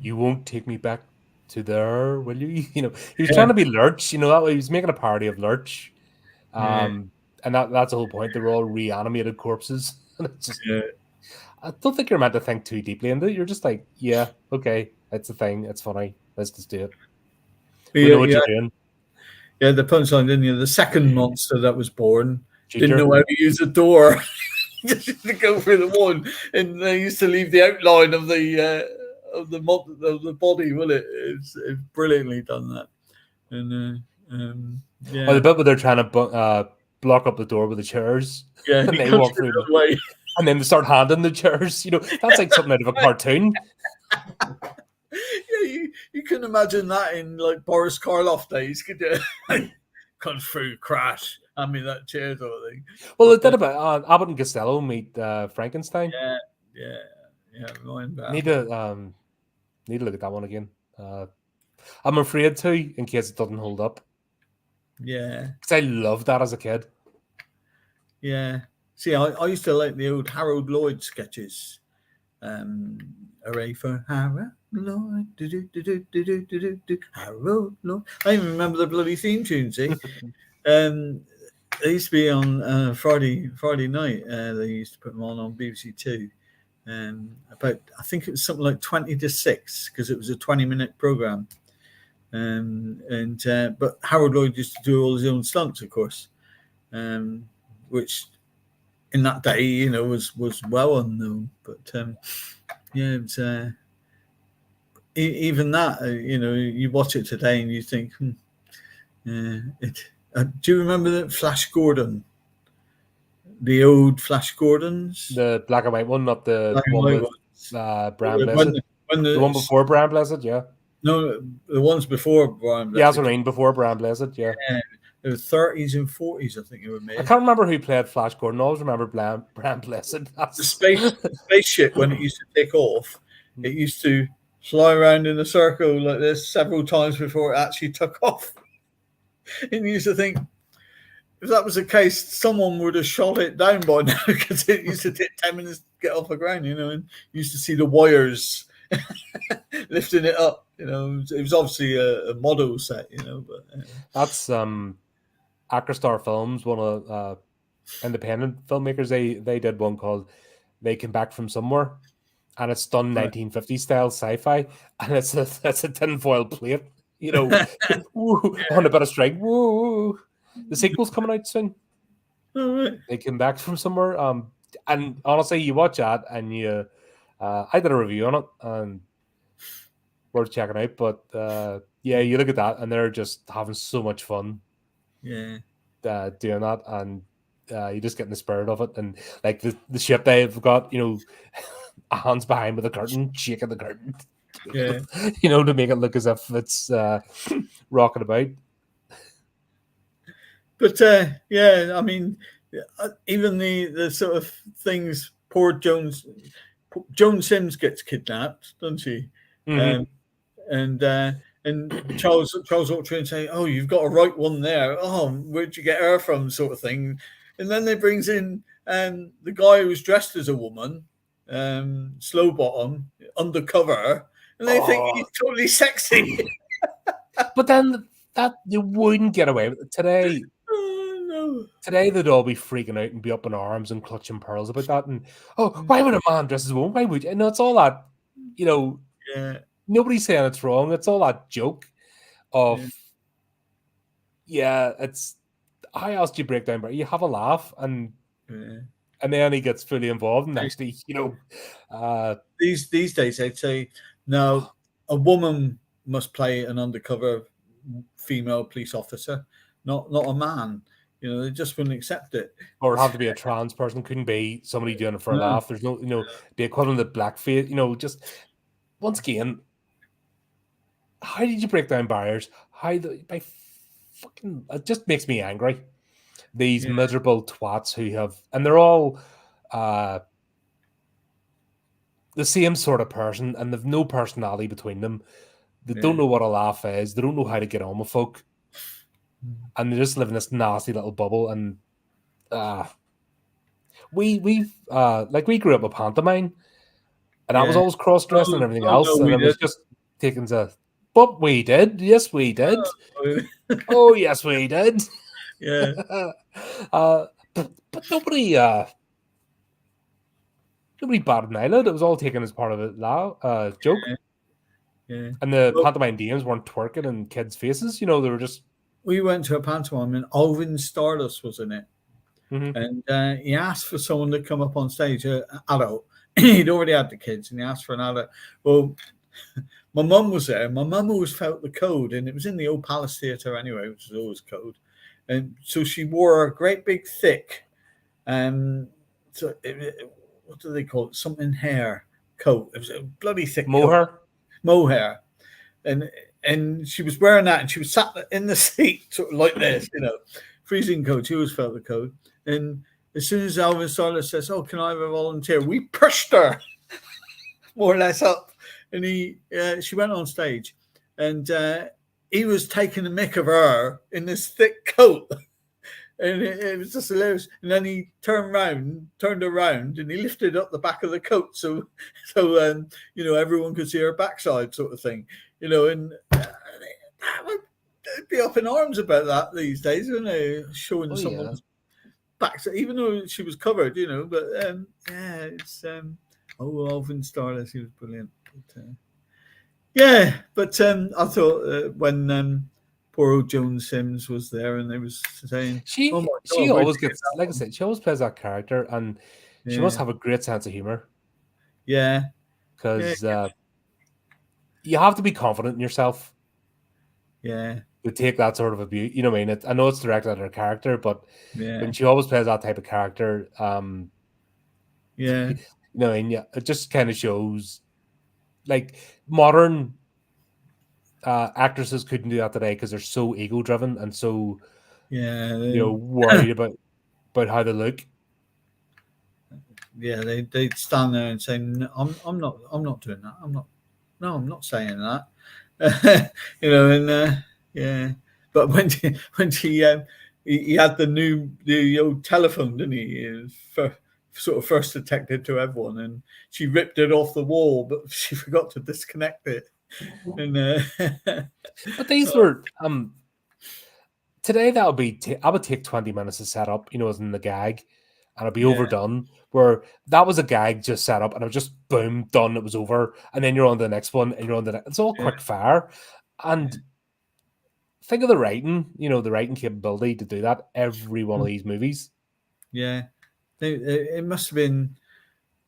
You won't take me back to there, will you? He was trying to be Lurch. That way he was making a parody of Lurch. And that's the whole point. They were all reanimated corpses. It's just, I don't think you're meant to think too deeply into it. You're just like, yeah, okay, it's a thing. It's funny. Let's just do it. We know what you're doing. Yeah, the punchline, didn't you? The second monster that was born didn't know how to use a door. Just to go through the one, and they used to leave the outline of the body. Will it? It's brilliantly done that. And the bit where they're trying to block up the door with the chairs. Yeah, and they walk through the way. And then they start handing the chairs. That's like something out of a cartoon. Yeah, you can imagine that in like Boris Karloff days, could you? Come through, crash. I mean, that chair sort of thing. Well, it did about Abbott and Costello meet Frankenstein. Yeah. Need to look at that one again. I'm afraid to, in case it doesn't hold up. Yeah. Because I loved that as a kid. Yeah. See, I used to like the old Harold Lloyd sketches. Hooray for Harold Lloyd. Harold Lloyd. I even remember the bloody theme tune, see? They used to be on Friday night. They used to put them on BBC Two. About, I think it was something like 20 to 6, because it was a 20-minute program. But Harold Lloyd used to do all his own stunts, of course, which in that day, was well unknown. But it was, even that, you watch it today and you think, do you remember that Flash Gordon? The old Flash Gordons? The black and white one, not the one with Brian Blessed. The one before Brian Blessed, yeah. No, the ones before Brian Blessed. Yeah, that's what I mean, before Brian Blessed, yeah. It was 30s and 40s, I think it was made. I can't remember who played Flash Gordon. I always remember Brian Blessed. The spaceship, when it used to take off, it used to fly around in a circle like this several times before it actually took off. And you used to think, if that was the case, someone would have shot it down by now, because it used to take 10 minutes to get off the ground, and you used to see the wires lifting it up. It was obviously a model set, but that's Acrostar Films, one of independent filmmakers. They did one called They Came Back From Somewhere, and it's done 1950s style sci-fi, and it's a tinfoil plate, woo, on a bit of string. Woo. The sequel's coming out soon. All right. They Came Back From Somewhere, and honestly, you watch that, and I did a review on it, and worth checking out. But yeah, you look at that, and they're just having so much fun. Yeah. Doing that, and you just get in the spirit of it. And like the ship they've got, hands behind with a curtain, shaking the curtain, Yeah. to make it look as if it's rocking about. But yeah, I mean, even the sort of things. Poor Joan Sims gets kidnapped, doesn't she? Mm-hmm. And Charles Autry and say, "Oh, you've got a right one there. Oh, where'd you get her from?" Sort of thing. And then they brings in the guy who was dressed as a woman, slow bottom, undercover, and they think Oh, he's totally sexy. but then that you wouldn't get away with it today. Oh no! Today they'd all be freaking out and be up in arms and clutching pearls about that. And why would a man dress as a woman? Why would you? And it's all that, Yeah, nobody's saying it's wrong. It's all that joke of it's how else do you break down? But you have a laugh and then he gets fully involved and actually, these days they'd say, no, a woman must play an undercover female police officer, not a man. They just wouldn't accept it. or it'd have to be a trans person, couldn't be somebody doing it for a No. laugh. There's no, the equivalent of blackface, just once again, how did you break down barriers? By fucking, it just makes me angry. These miserable twats who have, and they're all the same sort of person, and they've no personality between them. They don't know what a laugh is. They don't know how to get on with folk, and they just live in this nasty little bubble. And we grew up with pantomime, and I was always cross dressed and everything else, no, and it was just taken to. But we did, yes, we did. Oh, yes, we did. Yeah. But nobody batted an eyelid. It was all taken as part of a joke. Yeah. And the pantomime dames weren't twerking in kids' faces. They were just. We went to a pantomime and Alvin Stardust was in it. Mm-hmm. And he asked for someone to come up on stage, an adult. He'd already had the kids, and he asked for an adult. Well, my mum was there. My mum always felt the code, and it was in the old Palace Theatre anyway, which is always code. And so she wore a great big thick, what do they call it? Something hair coat. It was a bloody thick mohair. And she was wearing that, and she was sat in the seat sort of like this, freezing cold. She always felt the cold. And as soon as Alvin Stardust says, "Oh, can I have a volunteer?" we pushed her more or less up, and she went on stage, and he was taking the mick of her in this thick coat. And it was just hilarious. And then he turned around, and he lifted up the back of the coat so everyone could see her backside, sort of thing. And they'd be up in arms about that these days, wouldn't they? Showing someone's back, even though she was covered, But it's Alvin Stardust, he was brilliant. But I thought when poor old Joan Sims was there, and they was saying she always gets, like I said, she always plays that character, and she must have a great sense of humor. Yeah, because you have to be confident in yourself. Yeah, to take that sort of abuse. You know what I mean? I know it's directed at her character, but when she always plays that type of character, it just kind of shows like modern actresses couldn't do that today because they're so ego driven and so worried about how they look. Yeah, they'd stand there and say, no, I'm not doing that. I'm not saying that. But when he had the old telephone, didn't he? Sort of first detected to everyone, and she ripped it off the wall, but she forgot to disconnect it. And but these were today that would be I would take 20 minutes to set up, as in the gag, and it'd be overdone. Where that was a gag just set up, and it was just boom, done. It was over, and then you're on to the next one, and you're on the next. It's all quick fire, and think of the writing, the writing capability to do that every one of these movies. Yeah, it must have been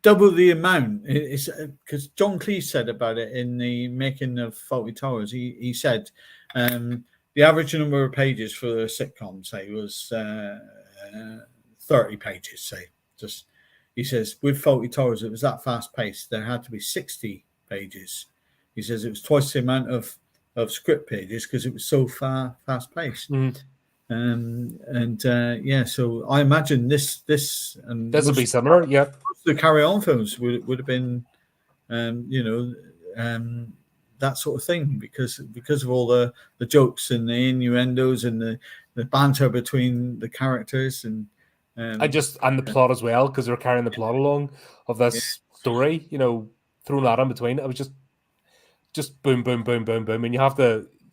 double the amount. It's because John Cleese said about it in the making of Fawlty Towers. He said the average number of pages for a sitcom, say, was 30 pages. Say, just he says with Fawlty Towers, it was that fast paced. There had to be 60 pages. He says it was twice the amount of script pages because it was so fast paced. Yeah, so I imagine this and this will be similar. Yeah, the Carry On films would have been, that sort of thing because of all the jokes and the innuendos and the banter between the characters and the plot as well, because they're carrying the plot along of this story. Thrown out in between. It was just boom, boom, boom, boom, boom, and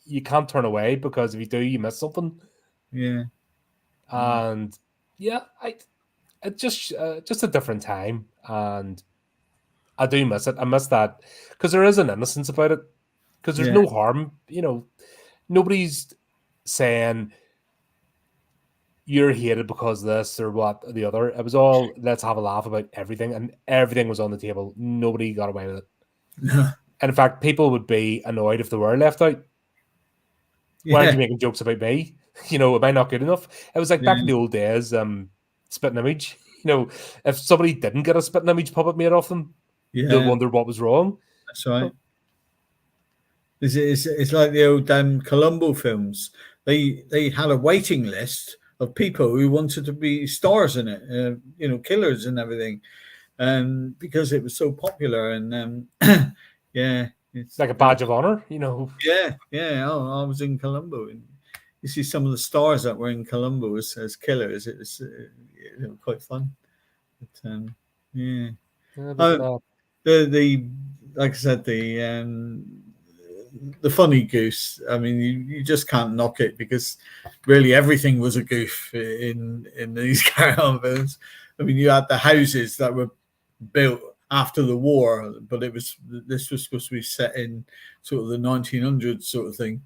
you can't turn away because if you do, you miss something. Yeah, and it's just a different time, and I do miss it. I miss that because there is an innocence about it. Because there's no harm, nobody's saying you're hated because of this or what or the other. It was all let's have a laugh about everything, and everything was on the table. Nobody got away with it. And in fact, people would be annoyed if they were left out. Why aren't you making jokes about me? Am I not good enough? It was like back in the old days, spitting image. If somebody didn't get a spitting image puppet made off them, they'll wonder what was wrong. That's right. It's like the old Columbo films. They had a waiting list of people who wanted to be stars in it, killers and everything, because it was so popular. And it's like a badge of honor, Yeah. I was in Columbo, and you see some of the stars that were in Columbo as killers. It was quite fun. But, the like I said, the funny goose. I mean, you just can't knock it because really everything was a goof in these Carry On films. I mean, you had the houses that were built after the war, but this was supposed to be set in sort of the 1900s sort of thing.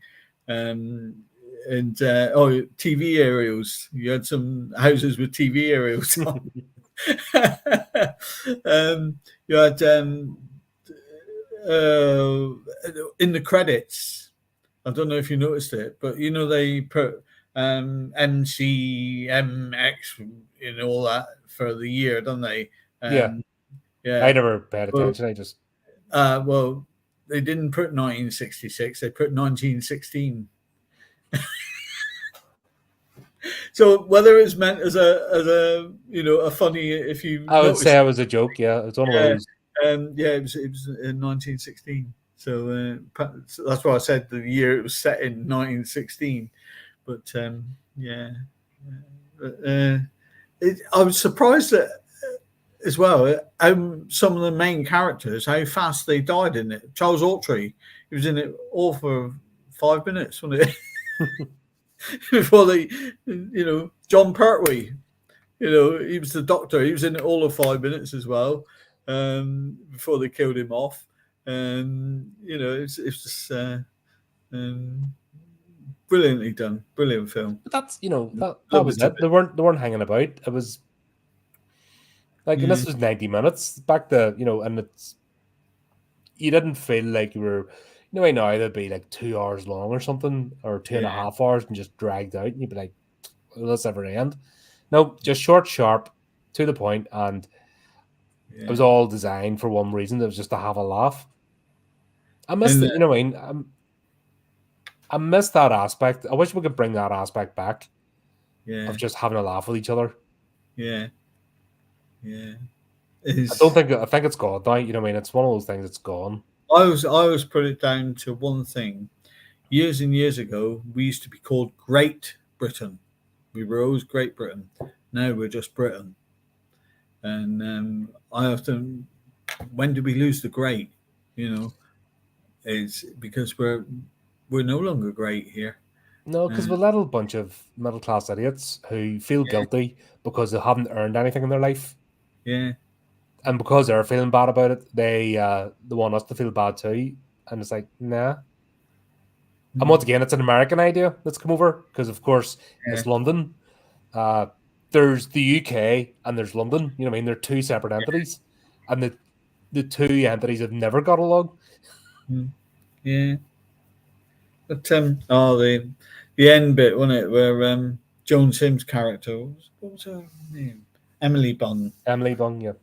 TV aerials. You had some houses with TV aerials on. You had in the credits, I don't know if you noticed it, but they put MCMX and all that for the year, don't they? Yeah. I never paid attention. I just they didn't put 1966. They put 1916. So whether it's meant as a funny, if you I would say it was a joke. Yeah, it's one of those. It was in 1916. So that's why I said the year it was set in 1916. But I was surprised that as well some of the main characters, how fast they died in it. Charles Autry, he was in it all for 5 minutes, wasn't it? Before they, John Pertwee, he was the doctor. He was in it all of 5 minutes as well. Before they killed him off, it's just brilliantly done, brilliant film. But that's that was it. They weren't hanging about. It was like, and this was 90 minutes back to and it's you didn't feel like you were. Right now they'd be like 2 hours long or something, or 2.5 hours, and just dragged out, and you'd be like, "Will this ever end?" No, just short, sharp, to the point, and it was all designed for one reason. It was just to have a laugh. I missed it. What I mean? I missed that aspect. I wish we could bring that aspect back. Yeah. Of just having a laugh with each other. Yeah. I think it's gone now. What I mean? It's one of those things that's gone. I always put it down to one thing. Years and years ago, we used to be called Great Britain. We were always Great Britain. Now we're just Britain. And I often, when do we lose the great? It's because we're no longer great here. No, because we're a little bunch of middle class idiots who feel guilty because they haven't earned anything in their life. Yeah. And because they're feeling bad about it, they want us to feel bad too. And it's like, nah. And once again, it's an American idea that's come over because, of course, it's London. There's the UK and there's London. They're two separate entities. and the two entities have never got along. Yeah. But the end bit, wasn't it, where Joan Sims' character, what was her name? Emily Bunn. Emily Bunn, yeah.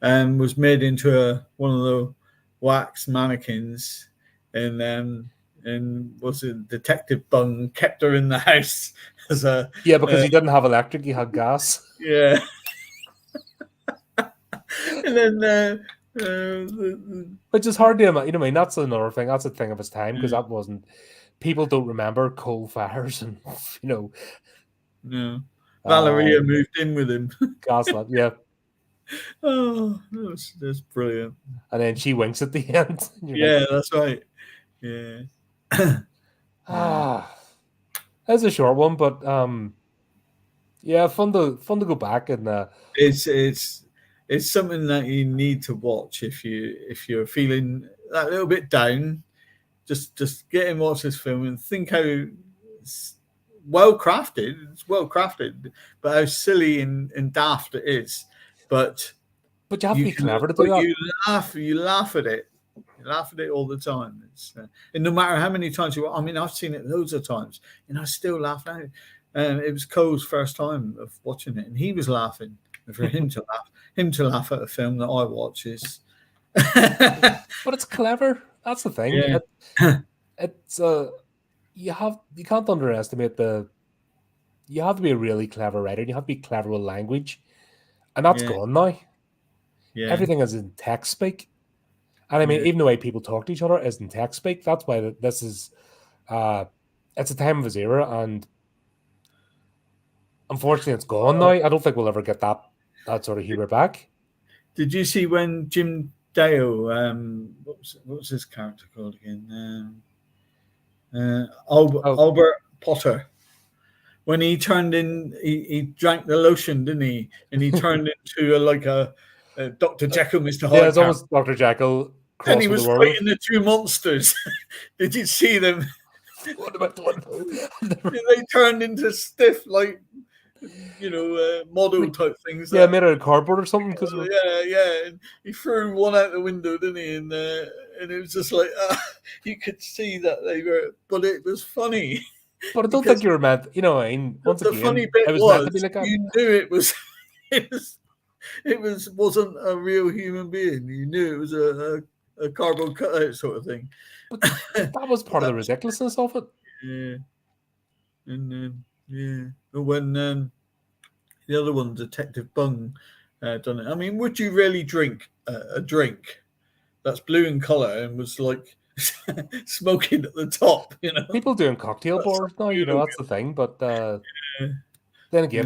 Was made into one of the wax mannequins, and was it Detective Bunn kept her in the house as a because he didn't have electric, he had gas. Yeah. And then which is hard to imagine. You know what I mean? That's another thing. That's a thing of his time, because that wasn't. People don't remember coal fires and No. Valeria moved in with him. Gaslit, yeah. Oh, that's brilliant. And then she winks at the end. Yeah, that's right. Yeah. That's a short one, but yeah, fun to go back and it's something that you need to watch if you're feeling that little bit down. Just get and watch this film and think how well crafted. It's well crafted, but how silly and daft it is. But you have to be clever to do that. You laugh at it. You laugh at it all the time. And no matter how many times I've seen it loads of times, and I still laugh at it. It was Cole's first time of watching it, and he was laughing. And for him to laugh at a film that I watch is. But it's clever. That's the thing. Yeah. It's you can't underestimate you have to be a really clever writer. You have to be clever with language, and that's gone now. Yeah. Everything is in text speak, and I mean, even the way people talk to each other is in text speak. That's why this is. It's a time of his era, and unfortunately, it's gone now. I don't think we'll ever get that sort of humor back. Did you see when Jim Dale, what was his character called again? Albert Potter. When he turned in, he drank the lotion, didn't he? And he turned into a Dr. Jekyll, Mr. Hyde. Yeah, it's almost Dr. Jekyll. And he was fighting the two monsters. Did you see them? What about the one? They turned into stiff, model type things. Yeah, made out of cardboard or something. Yeah. And he threw one out the window, didn't he? And it was just you could see that they were, but it was funny. But I don't think you were meant. Once the again, funny bit it was meant to be like you knew it was. It wasn't a real human being. You knew it was a cardboard cutout sort of thing. But that was part of the ridiculousness of it. Yeah. And when the other one, Detective Bung, done it. I mean, would you really drink a drink that's blue in colour and was smoking at the top? People doing cocktail bars now. That's the thing. But then again,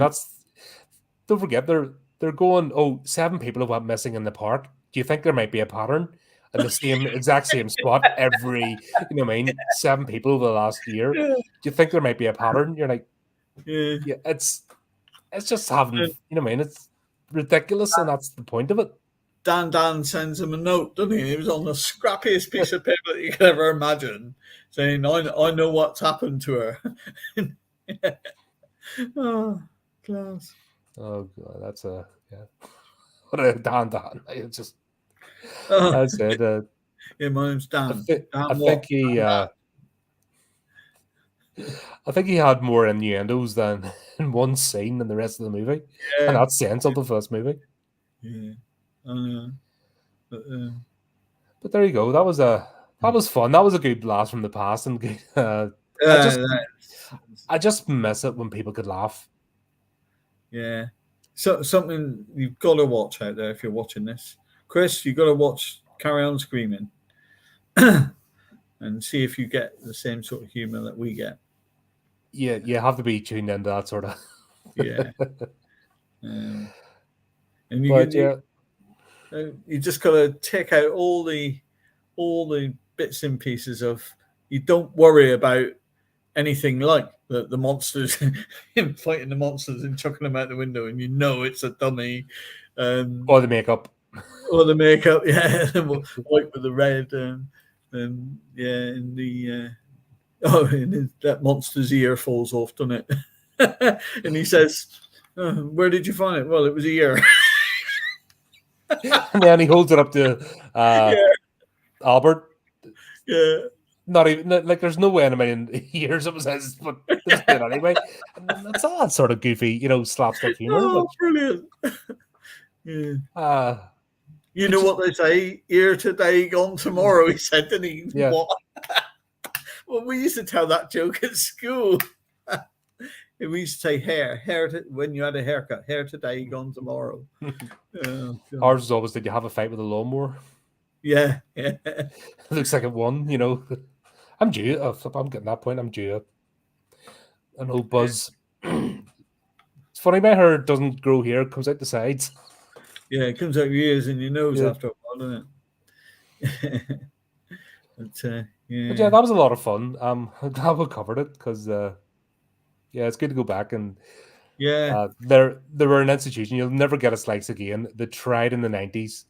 don't forget they're going. 7 people have went missing in the park. Do you think there might be a pattern? In the exact same spot every, 7 people over the last year. Yeah. Do you think there might be a pattern? You're like, yeah, it's just having, it's ridiculous, and that's the point of it. Dan sends him a note, doesn't he? It was on the scrappiest piece of paper that you could ever imagine, saying, I know what's happened to her. Oh, class. Oh, God, that's what a Dan. It's just, that's it. Yeah, my name's Dan. I think he had more innuendos than in one scene than the rest of the movie. Yeah. And that's saying something for this movie. Yeah. But there you go. That was fun. That was a good blast from the past, and good. I just miss it when people could laugh. Yeah. So something you've got to watch out there if you're watching this. Chris, you've got to watch Carry On Screaming and see if you get the same sort of humour that we get. Yeah, you have to be tuned into that sort of. Yeah. And you just got to take out all the bits and pieces of. You don't worry about anything like the monsters, him fighting the monsters and chucking them out the window, and it's a dummy. Or the makeup. Yeah, white with the red, and that monster's ear falls off, doesn't it? And he says, "Where did you find it?" Well, it was a ear. And then he holds it up to Yeah, Albert. yeah. Not even like there's no way in a million years it was his, but they just did anyway. And that's all that sort of goofy, slapstick humor. Oh, Which, brilliant. Yeah. You but know what they say? Here today, gone tomorrow, he said, didn't he? yeah, What? Well, we used to tell that joke at school. We used to say when you had a haircut, hair today, gone tomorrow. Oh, God. ours was always, did you have a fight with a lawnmower? Yeah, yeah. It looks like it won. I'm due. I'm getting that point. I'm due an old buzz. It's funny, my hair doesn't grow here; it comes out the sides. Yeah, it comes out your ears and your nose Yeah. after a while, doesn't it? But, But yeah. yeah, that was a lot of fun. I'm glad we covered it because yeah, it's good to go back and Yeah. there were an institution you'll never get a slice again. They tried in the 90s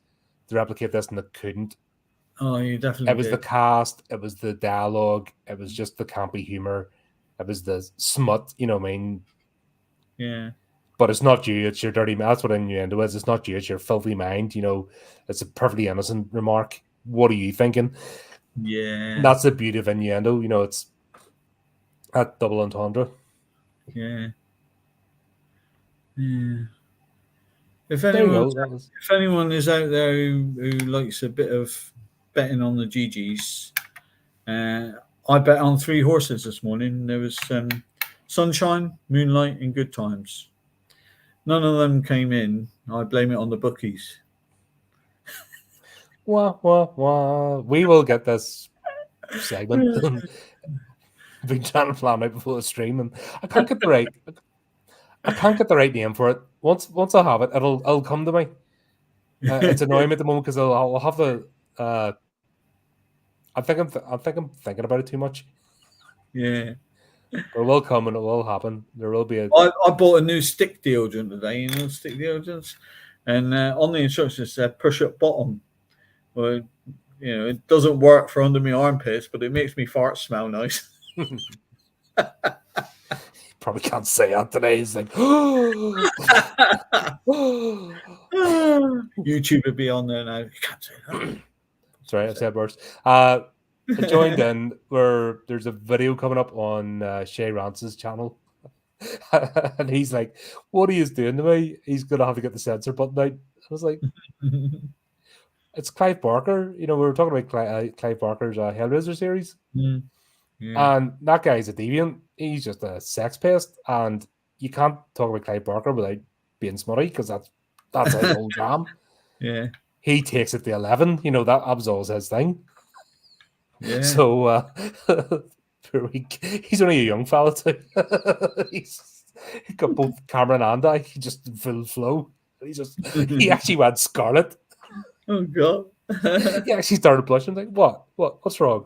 to replicate this and they couldn't. Oh, you It definitely was the did. cast, it was the dialogue, it was just the campy humor, it was the smut. You know what I mean? Yeah. But it's not you, it's your dirty. That's what innuendo is. It's not you, it's your filthy mind. It's a perfectly innocent remark. What are you thinking? Yeah. And that's the beauty of innuendo. It's that double entendre. Yeah. Yeah. If There you anyone, go. That was if anyone is out there who likes a bit of betting on the GGs, I bet on 3 horses this morning. There was sunshine, moonlight, and good times. None of them came in. I blame it on the bookies. wah wah wah. We will get this segment. Been trying to plan out before the stream, and I can't get the right name for it. Once I have it, it'll come to me. It's annoying me at the moment because I'll have the. I think I'm thinking about it too much. Yeah. But it will come and it will happen. There will be a. I bought a new stick deodorant today, stick deodorants. And on the instructions it said push up bottom. Well, it doesn't work for under my armpits, but it makes me fart smell nice. Probably can't say that today. It's like, YouTube would be on there now. You can't say that. Sorry, I said worse. I joined in where there's a video coming up on Shay Rance's channel. And he's like, what are you doing to me? He's going to have to get the censor button out. I was like, it's Clive Barker. We were talking about Clive Barker's Hellraiser series. Yeah. And that guy's a deviant. He's just a sex pest. And you can't talk about Clive Barker without being smutty because that's his whole jam. Yeah. He takes it to 11. That was always his thing. Yeah. So he's only a young fella too. He's got both Cameron and I. He just full flow. He actually went scarlet. Oh God. He actually started blushing. Like, what's wrong?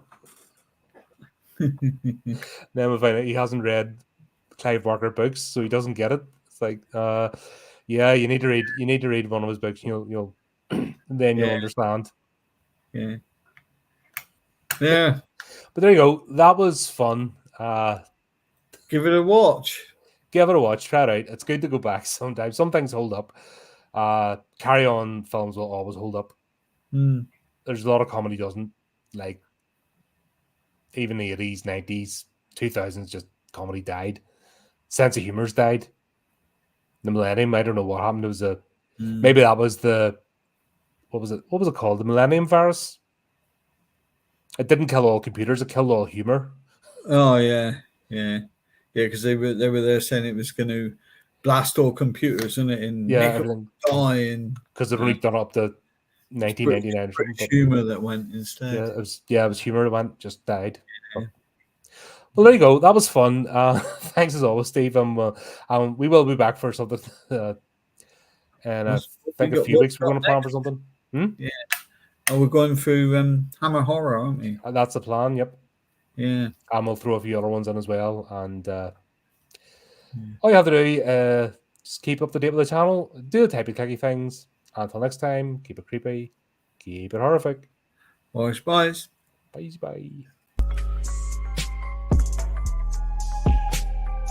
Then we find out he hasn't read Clive Barker books, so he doesn't get it. It's like, yeah, you need to read one of his books. You'll then you'll understand. Yeah. Yeah. But there you go. That was fun. Give it a watch. Give it a watch. Try it out. It's good to go back sometimes. Some things hold up. Carry On films will always hold up. There's a lot of comedy doesn't. Like, even the 80s, 90s, 2000s, just comedy died. Sense of humor's died. The millennium, I don't know what happened. It was maybe that was what was it called? The millennium virus? It didn't kill all computers, it killed all humor. Oh yeah. Because they were there saying it was going to blast all computers, isn't it? And everything die because they've only done up to 1999 or something. But humor that went instead. It was humor that went, just died. Yeah. Well, there you go. That was fun. Thanks as always, Steve. We will be back for something. And I think a few weeks we're going to plan for something. Yeah. Oh, we're going through Hammer Horror, aren't we? That's the plan. Yep. Yeah. And we'll throw a few other ones in as well. And all you have to do, just keep up to date with the channel. Do the typey clicky things. Until next time, keep it creepy. Keep it horrific. Bye. Bye.